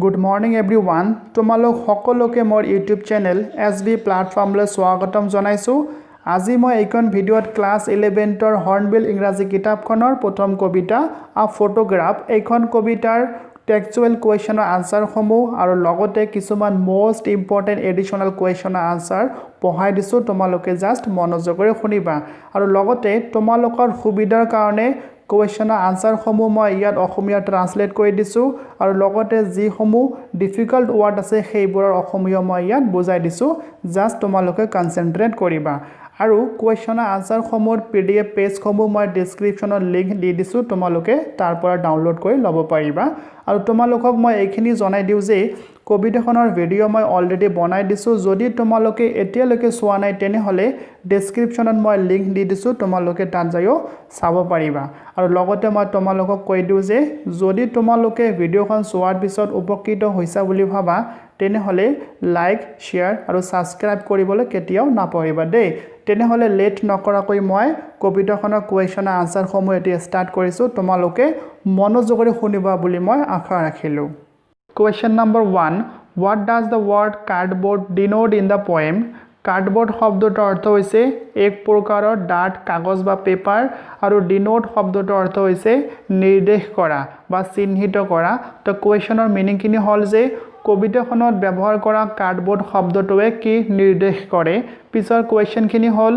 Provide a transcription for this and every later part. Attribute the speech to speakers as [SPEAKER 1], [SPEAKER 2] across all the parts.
[SPEAKER 1] Good morning everyone. তোমালোক সকলোকে মোৰ YouTube চেনেল SB প্ল্যাটফৰ্মলৈ স্বাগতম জনাইছো। আজি মই এইখন ভিডিঅ'ত ক্লাছ 11 ৰ হৰ্নবিল ইংৰাজী কিতাপখনৰ প্ৰথম কবিতা আ ফটোগ্ৰাফ এইখন কবিতাৰ টেক্সচুৱেল কুৱেশ্যনৰ আনসাৰসমূহ আৰু লগতে কিছুমান মোষ্ট ইম্পৰ্টেন্ট এডিশনাল কুৱেশ্যনৰ আনসাৰ পঢ়াই দিছো। তোমালোকে জাস্ট মনোযোগৰে শুনিবা আৰু লগতে তোমালোকৰ সুবিধাৰ কাৰণে কুৱেশ্যনৰ আনসাৰসমূহ মই ইয়াত অসমীয়া ট্ৰান্সলেট কৰি দিছো আৰু লগতে যিসমূহ ডিফিকাল্ট ওয়াৰ্ড আছে সেইবোৰৰ অসমীয়া মই ইয়াত বুজাই দিছো। জাস্ট তোমালোকে কনসেন্ট্ৰেট কৰিবা আৰু কুৱেশ্যনৰ আনসাৰসমূহৰ PDF পেজসমূহ মই ডেসক্ৰিপচনত লিংক দি দিছো। তোমালোকে তাৰ পৰা ডাউনলোড কৰি ল'ব পাৰিবা আৰু তোমালোকক মই এইখিনি জনাই দিও যে কবিতাখনৰ ভিডিঅ' মই অলৰেডি বনাই দিছো। যদি তোমালোকে এতিয়ালৈকে চোৱা নাই তেনেহলে ডেসক্ৰিপচনত মই লিংক দি দিছো। তোমালোকে তাত যায়ও চাব পাৰিবা আৰু লগতে মই তোমালোকক কৈ দিও যে যদি তোমালোকে ভিডিঅ'খন চোৱাৰ পিছত উপকৃত হৈছা বুলি ভাবা তেনেহলে লাইক শেয়াৰ আৰু সাবস্ক্ৰাইব কৰিবলৈ কেতিয়াও নাপাহৰিবা দেই। তেনেহলে লেট নকৰাকৈ মই কবিতাখনৰ কুৱেশ্যনৰ আনসাৰসমূহ এতিয়া ষ্টাৰ্ট কৰিছো। তোমালোকে মনোযোগৰে শুনিবা বুলি মই আশা ৰাখিলো। Question number 1. What does the word cardboard denote in the poem? Cardboard শব্দটোৰ অৰ্থ হৈছে এক প্ৰকাৰৰ ডাঠ কাগজ বা পেপাৰ আৰু ডিনোট শব্দটোৰ অৰ্থ হৈছে নিৰ্দেশ কৰা বা চিহ্নিত কৰা। তো কুৱেশ্যনৰ মিনিংখিনি হ'ল যে কবিতাখনত ব্যৱহাৰ কৰা কাৰ্ডবোৰ্ড শব্দটোৱে কি নিৰ্দেশ কৰে। পিছৰ কুৱেশ্যনখিনি হ'ল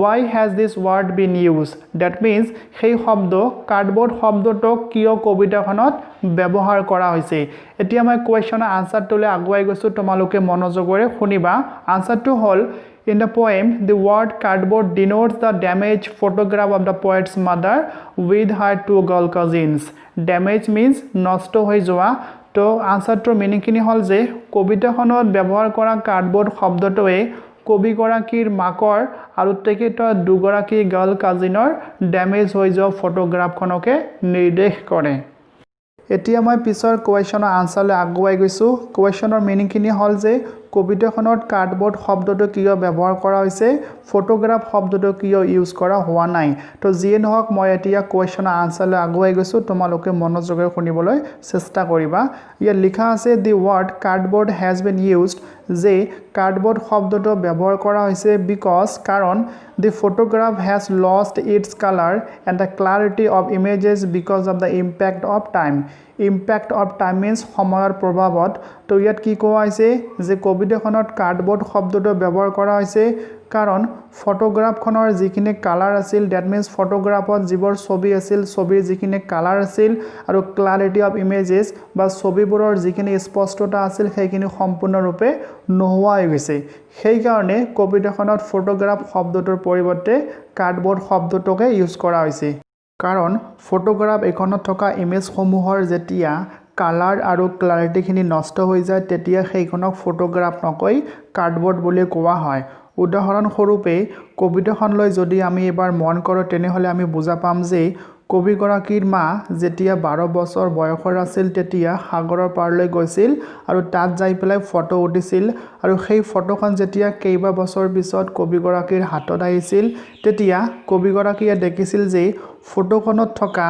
[SPEAKER 1] why has this word been used? That means সেই শব্দ কাৰ্ডবোৰ্ড শব্দটোক কিয় কবিতাখনত ব্যৱহাৰ কৰা হৈছে। এতিয়া মই কুৱেশ্যনৰ আনসাৰটোলৈ আগুৱাই গৈছো। তোমালোকে মনোযোগৰে শুনিবা। আনসাৰটো হ'ল In the poem, the word cardboard denotes the damaged photograph of the poet's mother with her two girl cousins. Damage means নষ্ট হৈ যোৱা। তো আনসাৰটোৰ মিনিংখিনি হ'ল যে কবিতাখনত ব্যৱহাৰ কৰা কাৰ্ডবোৰ্ড শব্দটোৱে কবিগৰাকীৰ মাকৰ আৰু তেখেতৰ দুগৰাকী গাৰ্ল কাজিনৰ ড্যামেজ হৈ যোৱা ফটোগ্ৰাফখনকে নিৰ্দেশ কৰে। এতিয়া মই পিছৰ কুৱেশ্যনৰ আনসাৰলৈ আগুৱাই গৈছো। কুৱেশ্যনৰ মিনিংখিনি হ'ল যে কবিতাখনত কাৰ্ডবোৰ্ড শব্দটো কিয় ব্যৱহাৰ কৰা হৈছে, ফটোগ্ৰাফ শব্দটো কিয় ইউজ কৰা হোৱা নাই। তো যিয়ে নহওক মই এতিয়া কুৱেশ্যনৰ আনসাৰলৈ আগুৱাই গৈছো। তোমালোকে মনোযোগৰে শুনিবলৈ চেষ্টা কৰিবা। ইয়াত লিখা আছে the word cardboard has been used যে কাৰ্ডবোৰ্ড শব্দটো ব্যৱহাৰ কৰা হৈছে বিকজ কাৰণ the photograph has lost its color and the clarity of images because of the impact of time. Impact of time means সময়ৰ প্ৰভাৱত। তো ইয়াত কি কোৱা হৈছে যে কবিতাখনত কাৰ্ডবোৰ্ড শব্দটো ব্যৱহাৰ কৰা হৈছে কাৰণ ফটোগ্ৰাফখনৰ যিখিনি কালাৰ আছিল দ্যাট মিন্স ফটোগ্ৰাফত যিবোৰ ছবি আছিল ছবিৰ যিখিনি কালাৰ আছিল আৰু ক্লাৰিটি অফ ইমেজেছ বা ছবিবোৰৰ যিখিনি স্পষ্টতা আছিল সেইখিনি সম্পূৰ্ণৰূপে নোহোৱা হৈ গৈছে। সেই কাৰণে কবিতাখনত ফটোগ্ৰাফ শব্দটোৰ পৰিৱৰ্তে কাৰ্ডবোৰ্ড শব্দটোকে ইউজ কৰা হৈছে কাৰণ ফটোগ্ৰাফ এখনত থকা ইমেজসমূহৰ যেতিয়া কালাৰ আৰু ক্লাৰিটিখিনি নষ্ট হৈ যায় তেতিয়া সেইখনক ফটোগ্ৰাফ নকৈ কাৰ্ডবোৰ্ড বুলি কোৱা হয়। উদাহৰণস্বৰূপে কবিতাখনলৈ যদি আমি এবাৰ মন কৰোঁ তেনেহলে আমি বুজা পাম যে কবিগৰাকীৰ মা যেতিয়া 12 বছৰ বয়সৰ আছিল তেতিয়া সাগৰৰ পাৰলৈ গৈছিল আৰু তাত যাই পেলাই ফটো উঠিছিল আৰু সেই ফটোখন যেতিয়া কেইবা বছৰ পিছত কবিগৰাকীৰ হাতত আহিছিল তেতিয়া কবিগৰাকীয়ে দেখিছিল যে ফটোখনত থকা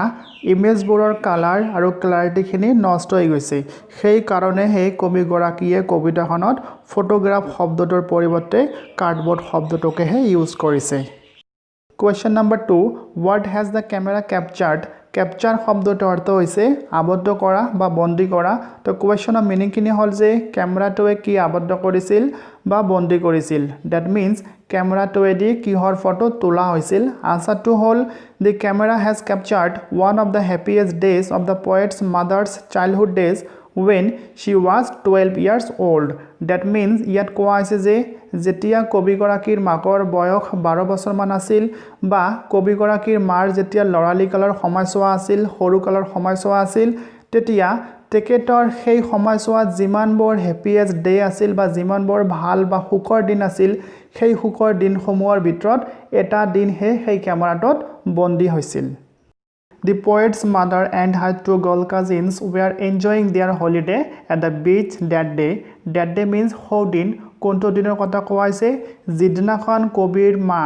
[SPEAKER 1] ইমেজবোৰৰ কালাৰ আৰু ক্লাৰিটিখিনি নষ্ট হৈ গৈছে। সেই কাৰণে সেই কবিগৰাকীয়ে কবিতাখনত ফটোগ্ৰাফ শব্দটোৰ পৰিৱৰ্তে কাৰ্ডবোৰ্ড শব্দটোকেহে ইউজ কৰিছে। Question number 2. What has the camera captured? Capture শব্দটোৰ অৰ্থ হৈছে আবদ্ধ কৰা বা বন্দী কৰা। তো কুৱেশ্যনৰ মিনিংখিনি হ'ল যে কেমেৰাটোৱে কি আবদ্ধ কৰিছিল বা বন্দী কৰিছিল। দ্যাট মিন্স কেমেৰাটোৱেদি কিহৰ ফটো তোলা হৈছিল। আনসাৰটো হ'ল the camera has captured one of the happiest days of the poet's mother's childhood days when she was 12 years old. That means ইয়াত কোৱা হৈছে যে যেতিয়া কবিগৰাকীৰ মাকৰ বয়স 12 বছৰমান আছিল বা কবিগৰাকীৰ মাৰ যেতিয়া লৰালি কালৰ সময়ছোৱা আছিল সৰু কালৰ সময়ছোৱা আছিল তেতিয়া তেখেতৰ সেই সময়ছোৱাত যিমানবোৰ হেপিয়েষ্ট ডে আছিল বা যিমানবোৰ ভাল বা সুখৰ দিন আছিল সেই সুখৰ দিনসমূহৰ ভিতৰত এটা দিনহে সেই কেমেৰাটোত বন্দী হৈছিল। The poet's mother and her two girl cousins were enjoying their holiday at the beach that day. That day means সৌদিন। কোনটো দিনৰ কথা কোৱা হৈছে যিদিনাখন কবিৰ মা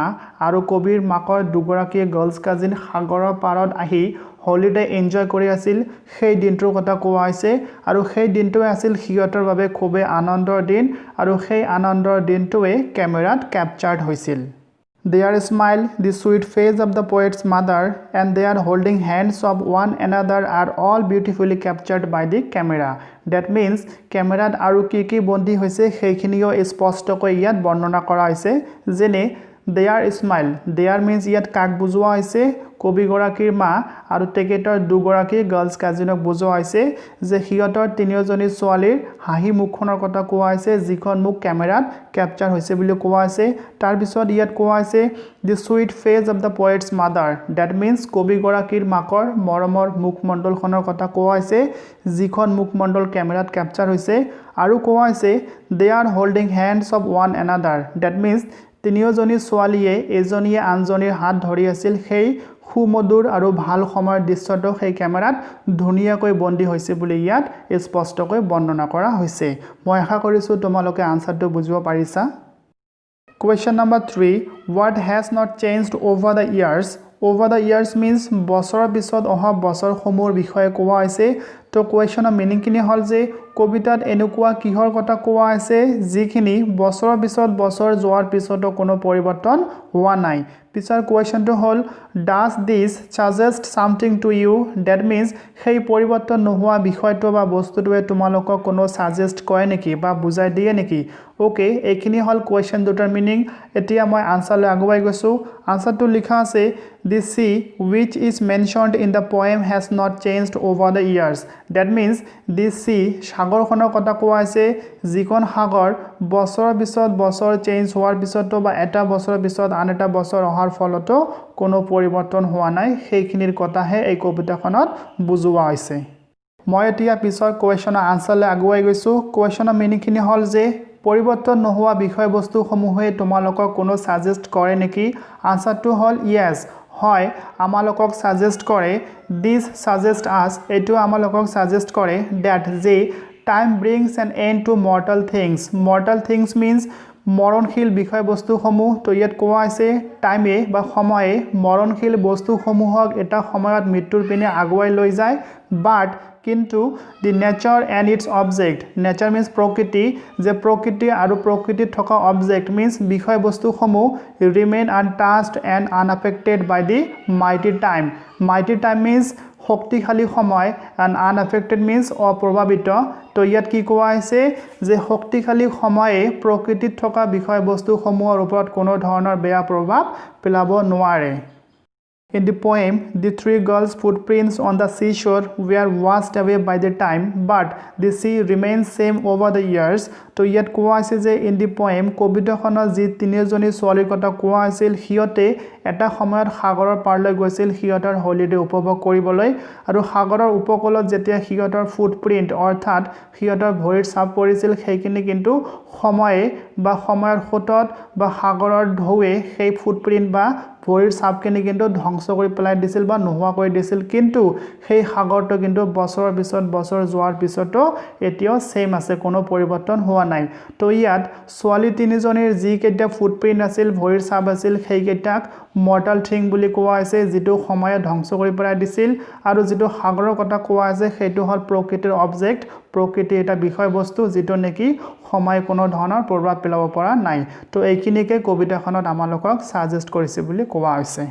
[SPEAKER 1] আৰু কবিৰ মাকৰ দুগৰাকী গাৰ্লছ কাজিন সাগৰৰ পাৰত আহি হলিডে এনজয় কৰি আছিল সেই দিনটোৰ কথা কোৱা হৈছে আৰু সেই দিনটোৱে আছিল সিহঁতৰ বাবে খুবেই আনন্দৰ দিন আৰু সেই আনন্দৰ দিনটোৱে কেমেৰাত কেপচাৰ্ড হৈছিল Their smile, the sweet face of the poet's mother, and their holding hands of one another are all beautifully captured by the camera. That means, camera আৰু কি বন্দী হৈছে সেইখিনিও স্পষ্টকৈ ইয়াত বৰ্ণনা কৰা হৈছে যেনে their smile, their means ইয়াত কাক বুজোৱা হৈছে কবিগৰাকীৰ মা আৰু তেখেতৰ দুগৰাকী গাৰ্লছ কাজিনক বুজোৱা হৈছে যে সিহঁতৰ তিনিওজনী ছোৱালীৰ হাঁহি মুখখনৰ কথা কোৱা হৈছে যিখন মুখ কেমেৰাত কেপচাৰ হৈছে বুলি কোৱা হৈছে তাৰ পিছত ইয়াত কোৱা হৈছে the sweet face of the poet's mother that means কবিগৰাকীৰ মাকৰ মৰমৰ মুখমণ্ডলখনৰ কথা কোৱা হৈছে যিখন মুখমণ্ডল কেমেৰাত কেপচাৰ হৈছে আৰু কোৱা হৈছে they are holding hands of one another that means তিনিওজনী ছোৱালীয়ে এজনীয়ে আনজনীৰ হাত ধৰি আছিল সেই সুমধুৰ আৰু ভাল সময়ৰ দৃশ্যটো সেই কেমেৰাত ধুনীয়াকৈ বন্দী হৈছে বুলি ইয়াত স্পষ্টকৈ বৰ্ণনা কৰা হৈছে মই আশা কৰিছো তোমালোকে আনসাৰটো বুজিব পাৰিছা Question number 3 What has not changed over the years Over the years means বছৰৰ পিছত অহা বছৰসমূহৰ বিষয়ে কোৱা হৈছে তো কোৱেশ্যনৰ মিনিংখিনি হ'ল যে কবিতাত এনেকুৱা কিহৰ কথা কোৱা আছে যিখিনি বছৰৰ পিছত বছৰ যোৱাৰ পিছতো কোনো পৰিৱৰ্তন হোৱা নাই পিছৰ কোৱেশ্যনটো হ'ল does this suggest something to you that means সেই পৰিৱৰ্তন নোহোৱা বিষয়টো বা বস্তুটোৱে তোমালোকক কোনো সাজেষ্ট কৰে নেকি বা বুজাই দিয়ে নেকি ওকে এইখিনি হ'ল কোৱেশ্যন দুটাৰ মিনিং এতিয়া মই আনসাৰলৈ আগুৱাই গৈছো আনসাৰটো লিখা আছে the sea which is mentioned in the poem has not changed over the years that means the sea সাগৰখনৰ কথা কোৱা হৈছে যিখন সাগৰ বছৰৰ পিছত বছৰ চেঞ্জ হোৱাৰ পিছতো বা এটা বছৰৰ পিছত আন এটা বছৰ অহাৰ ফলতো কোনো পৰিৱৰ্তন হোৱা নাই সেইখিনিৰ কথাহে এই কবিতাখনত বুজোৱা হৈছে মই এতিয়া পিছৰ কোৱেশ্যনৰ আনসাৰলৈ আগুৱাই গৈছো কোৱেশ্যনৰ মিনিংখিনি হ'ল যে পৰিৱৰ্তন নোহোৱা বিষয়বস্তুসমূহে তোমালোকক কোনো সাজেষ্ট কৰে নেকি আনসাৰটো হ'ল ইয়েস হয় আমালোকক সাজেষ্ট কৰে দিস সাজেষ্ট আস এটো আমালোকক সাজেষ্ট কৰে দ্যাট যে time brings an end to mortal things means মৰণশীল বিষয়বস্তুসমূহ তো ইয়াত কোৱা আছে টাইমে বা সময়ে মৰণশীল বস্তুসমূহক এটা সময়ত মৃত্যুৰ পিনে আগুৱাই লৈ যায় বাট কিন্তু the nature and its object nature means প্ৰকৃতি যে প্ৰকৃতি আৰু প্ৰকৃতিত থকা object means বিষয়বস্তুসমূহ remain untouched and unaffected by the mighty time means শক্তিশালী সময় and unaffected means অপ্ৰভাৱিত তো ইয়াত কি কোৱা হৈছে যে শক্তিশালী সময়ে প্ৰকৃতিত থকা বিষয়বস্তুসমূহৰ ওপৰত কোনো ধৰণৰ বেয়া প্ৰভাৱ পেলাব নোৱাৰে In the poem, the three girls' footprints on the seashore were washed away by the time, but the sea remains same over the years. তো ইয়াত কোৱা আছে যে in the poem, কবিতাখনত যি তিনিজনী ছোৱালীৰ কথা কোৱা আছিল সিহঁতে এটা সময়ত সাগৰৰ পাৰলৈ গৈছিল সিহঁতৰ হলিডে উপভোগ কৰিবলৈ আৰু সাগৰৰ উপকূলত যেতিয়া সিহঁতৰ ফুটপ্ৰিন্ট অৰ্থাৎ সিহঁতৰ ভৰিৰ ছাপ পৰিছিল সেইখিনি কিন্তু সময়ে বা সময়ৰ সোঁতত বা সাগৰৰ ঢৌৱে সেই ফুটপ্ৰিন্ট বা ভৰিৰ ছাপখিনি কিন্তু ধ্বংস কৰি পেলাই দিছিল বা নোহোৱা কৰি দিছিল কিন্তু সেই সাগৰটো কিন্তু বছৰৰ পিছত বছৰ যোৱাৰ পিছতো এতিয়াও সেম আছে কোনো পৰিৱৰ্তন হোৱা নাই তো ইয়াত ছোৱালী তিনিজনীৰ যি কেইটা ফুটপ্ৰিন্ট আছিল ভৰিৰ ছাপ আছিল সেই কেইটাক মৰ্টাল থিং বুলি কোৱা হৈছে যেটো সময়ে ধ্বংস কৰি পেলাই দিছিল আৰু যেটো সাগৰৰ কথা কোৱা আছে সেইটো হ'ল প্ৰকৃতিৰ অবজেক্ট প্ৰকৃতি এটা বিষয়বস্তু যেটো নেকি সময় কোনো ধৰণৰ প্ৰভাৱ পেলাব পৰা নাই তো এইখিনিকে কবিতাখনত আমালোকক সাজেষ্ট কৰিছে বুলি কোৱা হৈছে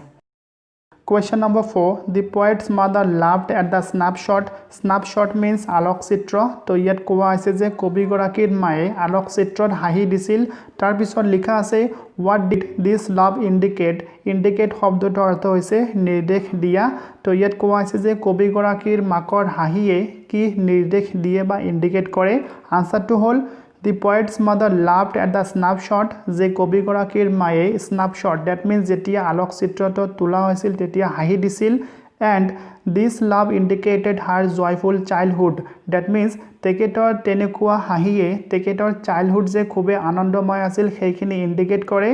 [SPEAKER 1] Question number 4 The poet's mother laughed at the snapshot means আলোকচিত্ৰ তো ইয়াত কোৱা আছে যে কবিগৰাকীৰ মায়ে আলোকচিত্ৰত হাঁহি দিছিল তাৰ পিছত লিখা আছে what did this love indicate শব্দটোৰ অৰ্থ হৈছে নিৰ্দেশ দিয়া তো ইয়াত কোৱা আছে যে কবিগৰাকীৰ মাকৰ হাঁহিয়ে কি নিৰ্দেশ দিয়ে বা ইন্ডিকেট কৰে আনসাৰটো হ'ল The poet's mother laughed at the snapshot যে কবিগৰাকীৰ মায়ে snapshot that means যেতিয়া আলোকচিত্ৰটো তোলা হৈছিল তেতিয়া হাঁহি দিছিল and this love indicated her joyful childhood that means তেখেতৰ তেনেকুৱা হাঁহিয়ে তেখেতৰ চাইল্ডহুড যে খুবে আনন্দময় আছিল সেইখিনি ইন্ডিকেট কৰে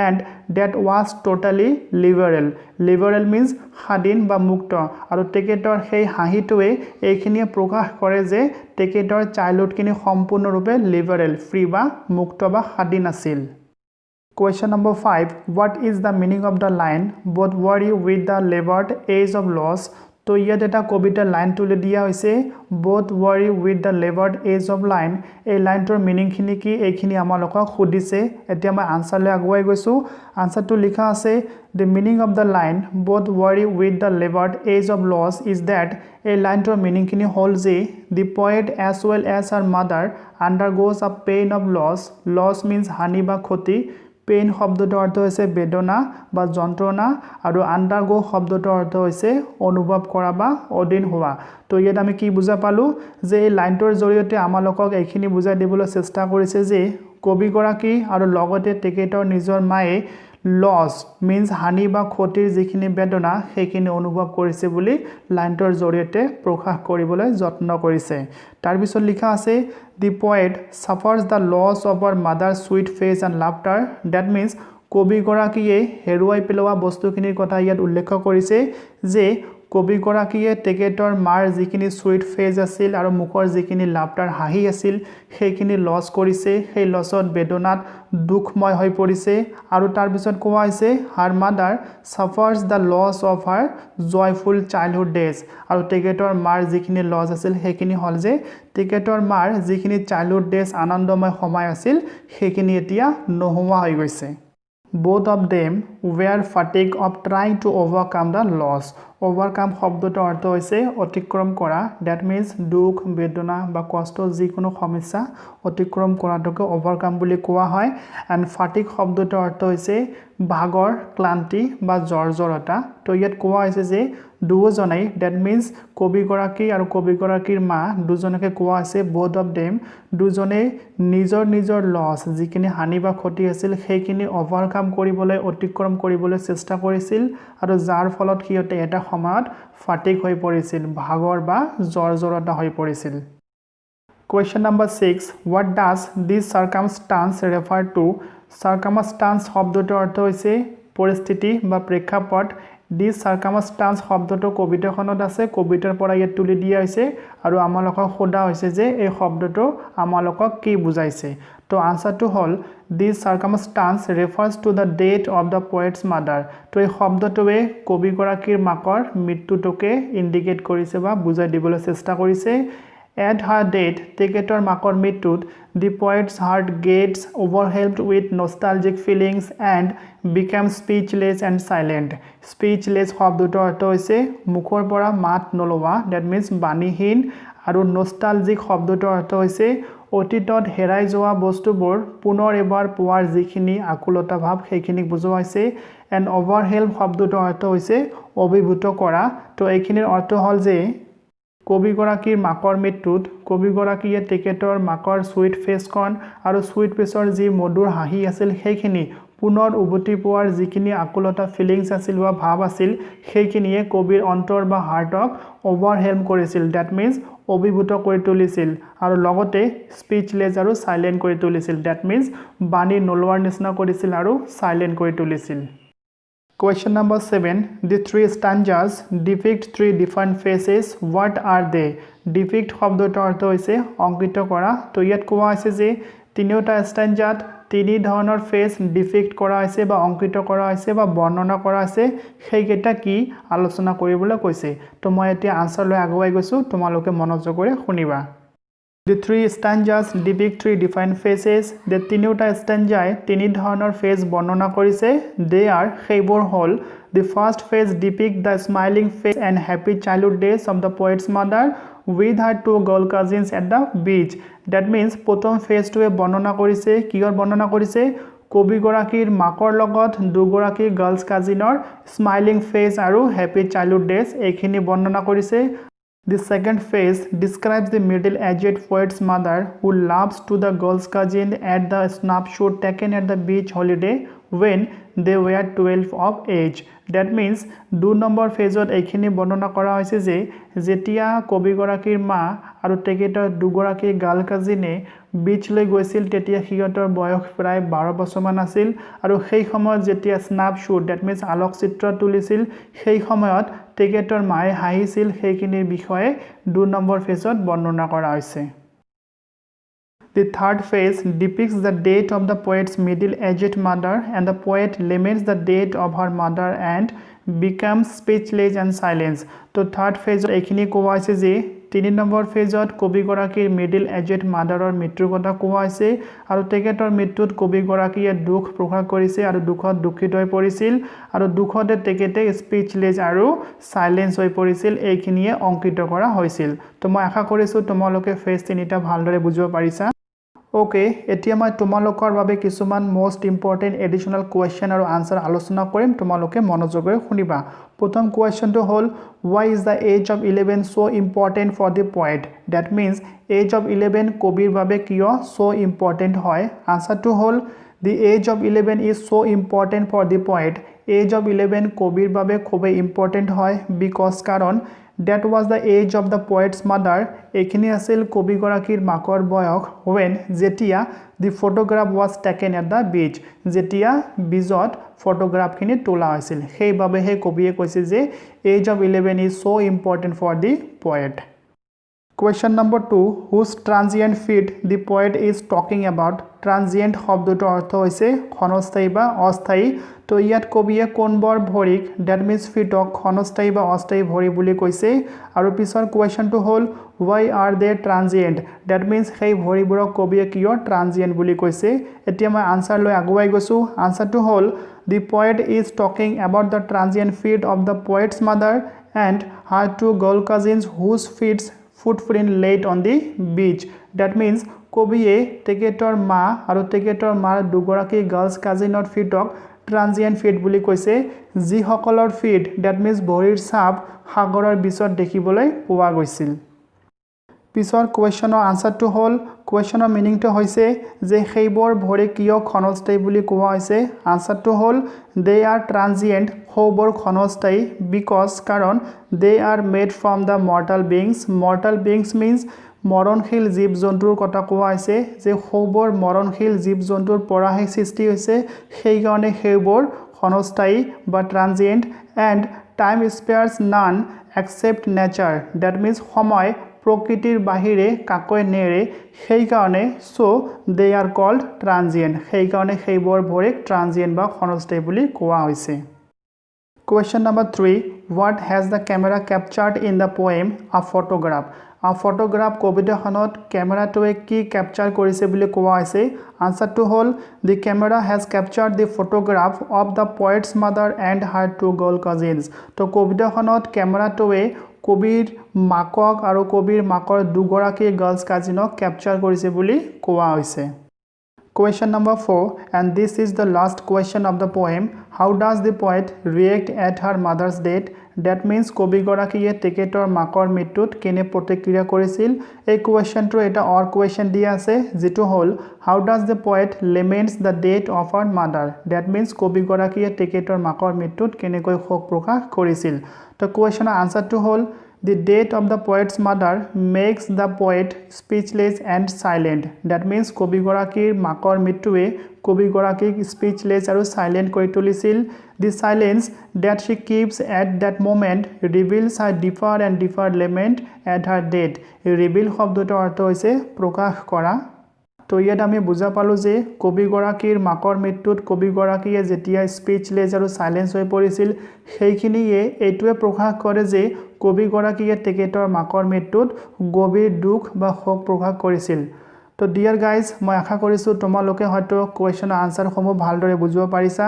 [SPEAKER 1] and that was totally liberal means স্বাধীন বা মুক্ত আৰু তেখেতৰ সেই হাঁহিটোৱে এইখিনিয়ে প্ৰকাশ কৰে যে তেখেতৰ চাইল্ডহুডখিনি সম্পূৰ্ণৰূপে লিবাৰেল ফ্ৰী বা মুক্ত বা স্বাধীন আছিল Question number 5 What is the meaning of the line both worry with the labored age of loss তো ইয়াত এটা কবিতাৰ লাইন তুলি দিয়া হৈছে both worry with the labored age of line এই লাইনটোৰ মিনিংখিনি কি এইখিনি আমালোকক সুধিছে এতিয়া মই আনসাৰলৈ আগুৱাই গৈছো আনসাৰটো লিখা আছে the meaning of the line both worry with the labored age of loss is that এই লাইনটোৰ মিনিংখিনি হ'ল যে the poet as well as her mother undergoes a pain of loss means হানি বা ক্ষতি পেইন শব্দটোৰ অৰ্থ হৈছে বেদনা বা যন্ত্ৰণা আৰু আন্ডাৰগো শব্দটোৰ অৰ্থ হৈছে অনুভৱ কৰা বা অধীন হোৱা তো ইয়াত আমি কি বুজা পালো যে এই লাইনটোৰ জৰিয়তে আমালোকক এইখিনি বুজাই দিবলৈ চেষ্টা কৰিছে যে কবিগৰাকী আৰু লগতে তেখেতৰ নিজৰ মায়ে লস means হানি বা ক্ষতিৰ যিখিনি বেদনা সেইখিনি অনুভৱ কৰিছে বুলি লাইনটোৰ জৰিয়তে প্ৰকাশ কৰিবলৈ যত্ন কৰিছে তাৰ পিছত লিখা আছে the poet suffers the loss of her mother's sweet face and laughter that means কবিগৰাকীয়ে হেৰুৱাই পেলোৱা বস্তুখিনিৰ কথা ইয়াত উল্লেখ কৰিছে যে কবিগৰাকীয়ে তেখেতৰ মাৰ যিখিনি সুইট ফেজ আছিল আৰু মুখৰ যিখিনি লাফটাৰ হাঁহি আছিল সেইখিনি লস কৰিছে সেই লসত বেদনাত দুখময় হৈ পৰিছে আৰু তাৰ পিছত কোৱা হৈছে her mother suffers the loss of her joyful childhood days আৰু তেখেতৰ মাৰ যিখিনি লস আছিল সেইখিনি হ'ল যে তেখেতৰ মাৰ যিখিনি চাইল্ডহুড ডেজ আনন্দময় সময় আছিল সেইখিনি এতিয়া নোহোৱা হৈ গৈছে both of them were fatigued of trying to overcome the loss overcome শব্দটোৰ অৰ্থ হৈছে অতিক্ৰম কৰা that means দুখ বেদনা বা কষ্ট যিকোনো সমস্যা অতিক্ৰম কৰাটোকে overcome বুলি কোৱা হয় and fatigue শব্দটোৰ অৰ্থ হৈছে ভাগৰ ক্লান্তি বা জৰ্জৰতা তো ইয়াত কোৱা হৈছে যে দুজনেই that means কবিগৰাকী আৰু কবিগৰাকীৰ মা দুজনকে কোৱা আছে both of them দুজনে নিজৰ লস যিখিনি হানি বা ক্ষতি আছিল সেইখিনি ওভাৰকাম কৰিবলৈ অতিক্ৰম কৰিবলৈ চেষ্টা কৰিছিল আৰু যাৰ ফলত সিহঁতে এটা সময়ত ফাটিক হৈ পৰিছিল ভাগৰ বা জৰ্জৰতা হৈ পৰিছিল Question number 6 What does this circumstance refer to Circumstance শব্দটোৰ অৰ্থ হৈছে পৰিস্থিতি বা প্ৰেক্ষাপট This circumstance শব্দটো কবিতাখনত আছে কবিতাৰ পৰা ইয়াত তুলি দিয়া হৈছে আৰু আমালোকক সোধা হৈছে যে এই শব্দটো আমালোকক কি বুজাইছে তো আনসাৰটো হ'ল This circumstance refers to the death of the poet's mother তো এই শব্দটোৱে কবিগৰাকীৰ মাকৰ মৃত্যুটোকে ইন্ডিকেট কৰিছে বা বুজাই দিবলৈ চেষ্টা কৰিছে At her death, তেখেতৰ মাকৰ মৃত্যুত the poet's heart gets overwhelmed with nostalgic feelings and became speechless and silent. Speechless শব্দটোৰ অৰ্থ হৈছে মুখৰ পৰা মাত নলোৱা that means বাণীহীন আৰু nostalgic শব্দটোৰ অৰ্থ হৈছে অতীতত হেৰাই যোৱা বস্তুবোৰ পুনৰ এবাৰ পোৱাৰ যিখিনি আকুলতা ভাৱ সেইখিনিক বুজোৱাইছে and overwhelmed শব্দটোৰ অৰ্থ হৈছে অভিভূত কৰা তো এইখিনিৰ অৰ্থ হ'ল যে কবিগৰাকীৰ মাকৰ মৃত্যুত কবিগৰাকীয়ে তেখেতৰ মাকৰ সুইট ফেচখন আৰু সুইট ফেচৰ যি মধুৰ হাঁহি আছিল সেইখিনি পুনৰ উভতি পোৱাৰ যিখিনি আকুলতা ফিলিংছ আছিল বা ভাৱ আছিল সেইখিনিয়ে কবিৰ অন্তৰ বা হাৰ্টক ওভাৰহেলম কৰিছিল দ্যাট মিন্স অভিভূত কৰি তুলিছিল আৰু লগতে স্পিচলেছ আৰু সাইলেন্ট কৰি তুলিছিল দ্যাট মিন্স বাণী নলোৱাৰ নিচিনা কৰিছিল আৰু সাইলেন্ট কৰি তুলিছিল Question number 7 The three stanzas depict three different phases what are they depict শব্দটোৰ অৰ্থ হৈছে অংকিত কৰা তো ইয়াত কোৱা হৈছে যে তিনিটা stanzat তিনি ধৰণৰ ফেজ ডিপিক্ট কৰা হৈছে বা অংকিত কৰা হৈছে বা বৰ্ণনা কৰা হৈছে সেইকেইটা কি আলোচনা কৰিবলৈ কৈছে তো মই এতিয়া আনসাৰ লৈ আগুৱাই গৈছো তোমালোকে মনোযোগৰে শুনিবা The three stanzas depict three different phases. The তিনিটা stanzai তিনি ধৰণৰ ফেজ বৰ্ণনা কৰিছে they are সেইবোৰ হ'ল The first phase depict the smiling face and happy childhood days of the poet's mother with her two girl cousins at the beach. That means প্ৰথম ফেজটোৱে বৰ্ণনা কৰিছে কিহৰ বৰ্ণনা কৰিছে কবিগৰাকীৰ মাকৰ লগত দুগৰাকী গাৰ্লছ কাজিনৰ স্মাইলিং ফেজ আৰু হেপি চাইল্ডহুড ডেজ এইখিনি বৰ্ণনা কৰিছে The second phase describes the middle-aged poet's mother who laughs to the girl's cousin at the snapshot taken at the beach holiday when they were 12 of age. That means 2 number ফেজত এইখিনি বৰ্ণনা কৰা হৈছে যে যেতিয়া কবিগৰাকীৰ মা আৰু তেখেতৰ দুগৰাকী গাৰ্ল কাজিনে বিচলৈ গৈছিল তেতিয়া সিহঁতৰ বয়স প্ৰায় 12 বছৰমান আছিল আৰু সেই সময়ত যেতিয়া স্নাপশ্বট দ্যাট মিন্স আলোকচিত্ৰ তুলিছিল সেই সময়ত তেখেতৰ মায়ে হাঁহিছিল সেইখিনিৰ বিষয়ে 2 নম্বৰ ফেজত বৰ্ণনা কৰা হৈছে The third phase depicts the death of the poet's middle-aged mother and the poet laments the death of her mother and becomes speechless and silence তো থার্ড ফেজত এইখিনি কোৱা হৈছে যে 3 নম্বৰ ফেজত কবিগৰাকীৰ মিডল এজড মাদাৰৰ মৃত্যুৰ কথা কোৱা হৈছে আৰু তেখেতৰ মৃত্যুত কবিগৰাকীয়ে দুখ প্ৰকাশ কৰিছে আৰু দুখত দুখিত হৈ পৰিছিল আৰু দুখতে তেখেতে স্পীচলেছ আৰু সাইলেন্স হৈ পৰিছিল এইখিনিয়ে অংকিত কৰা হৈছিল তো মই আশা কৰিছো তোমালোকে ফেজ 3টা ভালদৰে বুজিব পাৰিছা Okay, এতিয়া মই তোমালোকৰ বাবে কিছুমান most important additional question আৰু answer আলোচনা কৰিম তোমালোকে মনোযোগৰে শুনিবা প্ৰথম কোৱেশ্চনটো হ'ল why is the age of 11 so important for the poet that means age of 11 কবিৰ বাবে কিয় so important হয় আনসাৰটো হ'ল the age of 11 is so important for the poet age of 11 কবিৰ বাবে খুবেই important হয় because কাৰণ That was the age of the poet's mother. Ekhini asil kobigorakir makor boyok when jetia the photograph was taken at the beach. Jetia bizot photograph khini tola hoisil. Hei babe he kobiye koise je age of 11 is so important for the poet. Question number 2 whose transient feat the poet is talking about transient শব্দটো অর্থ হৈছে ক্ষণস্থায়ী বা অস্থায়ী তো ইয়াত কবিয়ে কোনবৰ ভৰিক that means feetক ক্ষণস্থায়ী বা অস্থায়ী ভৰি বুলি কৈছে আৰু পিছৰ কোৱেশ্চনটো হ'ল why are they transient that means সেই ভৰিবোৰক কবিয়ে কিয় transient বুলি কৈছে এতিয়া মই আনসাৰ লৈ আগুৱাই গৈছো আনসাৰটো হ'ল the poet is talking about the transient feat of the poet's mother and her two girl cousins whose feet footprint laid on the beach that means কবিয়ে তেখেতৰ মা আৰু তেখেতৰ মাৰ দুগৰাকী গাৰ্লছ কাজিনৰ ফিটক ট্ৰানজিয়েন্ট ফিট বুলি কৈছে যি সকলৰ ফিট that means ভৰিৰ ছাপ সাগৰৰ বিচত দেখিবলৈ পোৱা গৈছিল পিছৰ কোৱেশ্চনৰ আনসাৰটো হ'ল কোৱেশ্চনৰ মিনিংটো হৈছে যে সেইবোৰ ভৰি কিয় ক্ষণস্থায়ী বুলি কোৱা হৈছে আনসাৰটো হ'ল they are transient হবৰ ক্ষণস্থায়ী because কাৰণ they are made from the mortal beings means মৰণশীল জীৱ জন্তুৰ কথা কোৱা হৈছে যে হবৰ মৰণশীল জীৱ জন্তুৰ পৰাহে সৃষ্টি হৈছে সেই কাৰণে সেইবোৰ ক্ষণস্থায়ী বা ট্ৰানজিয়েন্ট and time spares none except nature that means সময় প্ৰকৃতিৰ বাহিৰে কাকৈ নেৰে সেই কাৰণে so they are called transient সেই কাৰণে সেইবোৰ ভৰিক ট্ৰানজিয়েন্ট বা ক্ষণস্থায়ী বুলি কোৱা হৈছে Question number 3 What has the camera captured in the poem A Photograph A photograph কবিতাখনত ক্যামেৰাটোৱে কি ক্যাপচাৰ কৰিছে বুলি কোৱা হৈছে আনসাৰটো হ'ল The camera has captured the photograph of the poet's mother and her two girl cousins তো কবিতাখনত ক্যামেৰাটোৱে কবিৰ মাকক আৰু কবিৰ মাকৰ দুগৰাকী গাৰ্লছ কাজিনক ক্যাপচাৰ কৰিছে বুলি কোৱা হৈছে Question number 4 and this is the last question of the poem How does the poet react at her mother's death That means কবিগৰাকীয়ে তেখেতৰ মাকৰ মৃত্যুত কেনে প্ৰতিক্ৰিয়া কৰিছিল এই কোৱেশ্চনটো এটা অৰ কোৱেশ্চন দিয়া আছে যেটো হ'ল How does the poet laments the death of her mother That means কবিগৰাকীয়ে তেখেতৰ মাকৰ মৃত্যুত কেনেকৈ শোক প্ৰকাশ কৰিছিল তো কোৱেশ্চনৰ আনসাৰটো হ'ল The death of the poet's mother makes the poet speechless and silent. That means কবিগৰাকীৰ মাকৰ মৃত্যুৱে কবিগৰাকীক speechless আৰু silent কৰি তুলিছিল. The silence that she keeps at that moment reveals her deeper and deeper lament at her death. Reveal শব্দটোৰ অৰ্থ হৈছে প্ৰকাশ কৰা তো ইয়াত আমি বুজা পালো যে কবিগৰাকীৰ মাকৰ মৃত্যুত কবিগৰাকীয়ে যেতিয়া স্পীচলেছ আৰু সাইলেন্স হৈ পৰিছিল সেইখিনিয়ে এইটোৱে প্ৰকাশ কৰে যে কবিগৰাকীয়ে তেখেতৰ মাকৰ মৃত্যুত গভীৰ দুখ বা শোক প্ৰকাশ কৰিছিল তো ডিয়াৰ গাইজ মই আশা কৰিছো তোমালোকে হয়তো কোৱেশ্চনৰ আনসাৰ সমূহ ভালদৰে বুজিব পাৰিছা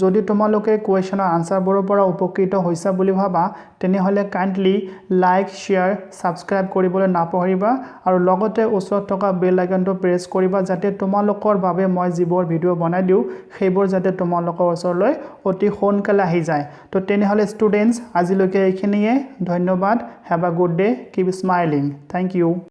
[SPEAKER 1] যদি তোমালোকে কোৱেশ্চনৰ আনসাৰবোৰৰ পৰা উপকৃত হৈছা বুলি ভাবা তেনেহলে কাইন্ডলি লাইক শেয়াৰ সাবস্ক্ৰাইব কৰিবলৈ নাপাহৰিবা আৰু লগতে ওচৰত থকা বেল আইকনটো প্ৰেছ কৰিবা যাতে তোমালোকৰ বাবে মই যিবোৰ ভিডিঅ' বনাই দিও সেইবোৰ যাতে তোমালোকৰ ওচৰলৈ অতি সোনকালে আহি যায় তো তেনেহলে ষ্টুডেন্টস আজিলৈকে এইখিনিয়ে ধন্যবাদ have a good day keep smiling thank U